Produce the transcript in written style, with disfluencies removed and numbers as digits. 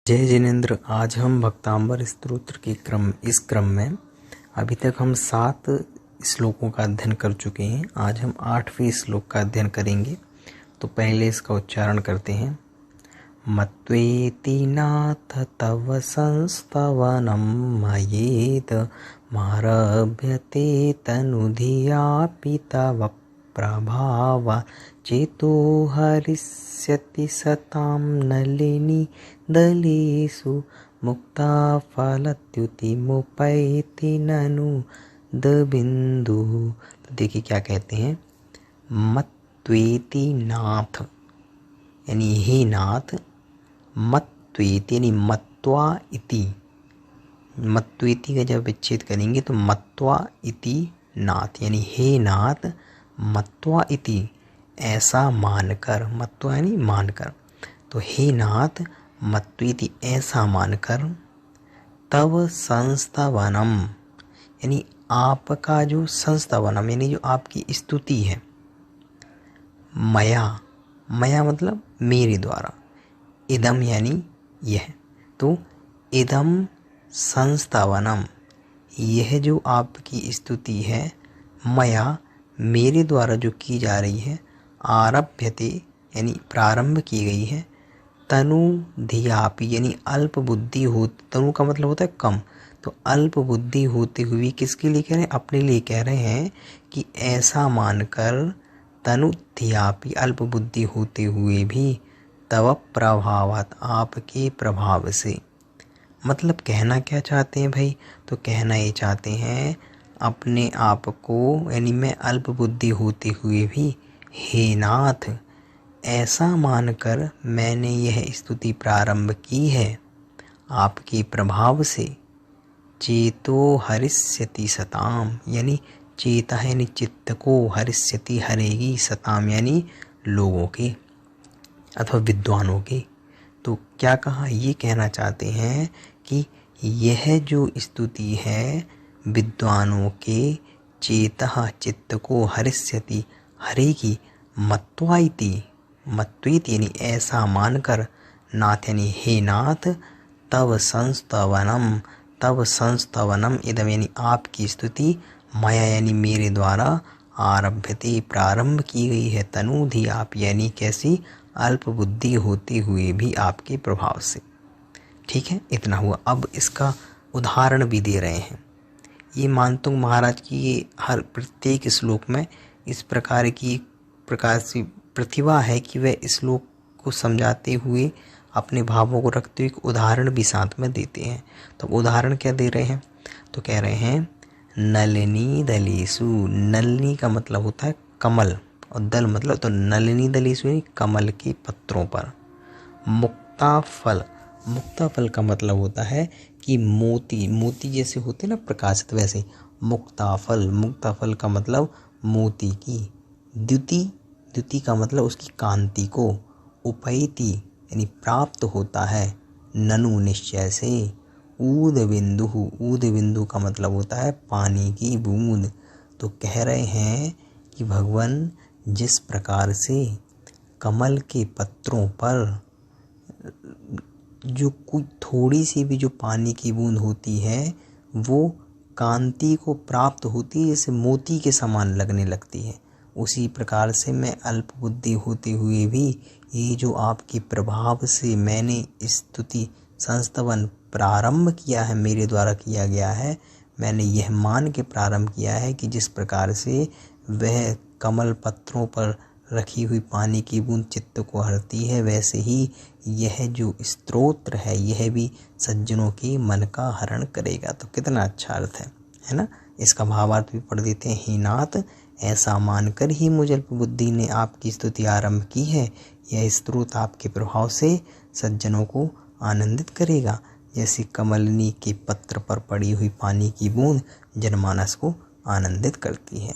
जय जिनेन्द्र। आज हम भक्तांबर स्तोत्र के इस क्रम में अभी तक हम 7 श्लोकों का अध्ययन कर चुके हैं। आज हम 8वें श्लोक का अध्ययन करेंगे। तो पहले इसका उच्चारण करते हैं। मत्वेति नाथ तव संस्तवनं मयेत मारभ्यते तनुधियापि तव प्रभाव चेतो हरिष्यति सतां नलिनी दलेषु मुक्ता फलत्युतिमुपैति ननु दबिंदु। तो देखिए क्या कहते हैं। मत्वेति नाथ यानी हे नाथ, मत्वेति यानी मत्वा इति, मत्वेति का जब विच्छेद करेंगे तो मत्वा इति नाथ यानी हे नाथ, मत्वा इति ऐसा मानकर, मत्वा यानी मानकर, तो हे नाथ मत्वेति ऐसा मानकर, तव संस्तवनम यानी आपका जो संस्तवनम यानी जो आपकी स्तुति है, मया, मया मतलब मेरे द्वारा, इदम यानी यह, तो इदम संस्तवनम यह जो आपकी स्तुति है, मया मेरे द्वारा जो की जा रही है, आरभ्यते यानी प्रारंभ की गई है, तनु धियापि यानी अल्प बुद्धि हो, तनु का मतलब होता है कम, तो अल्प बुद्धि होते हुए किसके लिए कह रहे हैं, अपने लिए कह रहे हैं कि ऐसा मानकर, तनु धियापि अल्प बुद्धि होते हुए भी, तव प्रभावात आपके प्रभाव से। मतलब कहना क्या चाहते हैं भाई, तो कहना ये चाहते हैं अपने आप को, यानी मैं अल्प बुद्धि होते हुए भी हे नाथ ऐसा मानकर मैंने यह स्तुति प्रारंभ की है आपके प्रभाव से। चेतो हरिष्यति सताम यानी चेता है यानी चित्त को, हरिष्यति हरेगी, सताम यानी लोगों के अथवा विद्वानों के। तो क्या कहा, ये कहना चाहते हैं कि यह जो स्तुति है विद्वानों के, चेता चित्त को, हरिष्यति हरेगी, मत्वाइति मत्वेति यानी ऐसा मानकर, नाथ यानी हे नाथ, तव संस्तवनम, तव संस्तवनम इदम यानी आपकी स्तुति, मया यानी मेरे द्वारा, आरभ्यते प्रारंभ की गई है, तनुधि आप यानी कैसी, अल्प बुद्धि होते हुए भी आपके प्रभाव से। ठीक है, इतना हुआ। अब इसका उदाहरण भी दे रहे हैं। ये मानतुंग महाराज की ये हर प्रत्येक श्लोक में इस प्रकार की प्रकार से प्रतिभा है कि वह श्लोक को समझाते हुए अपने भावों को रखते हुए एक उदाहरण भी साथ में देते हैं। तो उदाहरण क्या दे रहे हैं, तो कह रहे हैं नलिनी दलेषु, नलिनी का मतलब होता है कमल और दल मतलब, तो नलिनी दलेषु यानी कमल के पत्रों पर, मुक्ता फल, मुक्ता फल का मतलब होता है कि मोती, मोती जैसे होते ना प्रकाशित, वैसे मुक्ता फल, मुक्ता फल का मतलब मोती की, द्युति, द्युति का मतलब उसकी कांति को, उपैति यानी प्राप्त होता है, ननु निश्चय से, ऊद बिंदु, ऊद बिंदु का मतलब होता है पानी की बूंद। तो कह रहे हैं कि भगवान जिस प्रकार से कमल के पत्रों पर जो कुछ थोड़ी सी भी जो पानी की बूंद होती है वो कांति को प्राप्त होती है, जैसे मोती के समान लगने लगती है, उसी प्रकार से मैं अल्प बुद्धि होते हुए भी ये जो आपके प्रभाव से मैंने स्तुति संस्तवन प्रारंभ किया है, मेरे द्वारा किया गया है, मैंने यह मान के प्रारंभ किया है कि जिस प्रकार से वह कमल पत्रों पर रखी हुई पानी की बूंद चित्त को हरती है, वैसे ही यह जो स्तोत्र है यह भी सज्जनों के मन का हरण करेगा। तो कितना अच्छा अर्थ है ना। इसका भावार्थ भी पढ़ देते हैं। हे नाथ ऐसा मानकर ही मुझ अल्प बुद्धि ने आपकी स्तुति आरंभ की है, यह स्तोत्र आपके प्रभाव से सज्जनों को आनंदित करेगा, जैसे कमलनी के पत्र पर पड़ी हुई पानी की बूंद जनमानस को आनंदित करती है।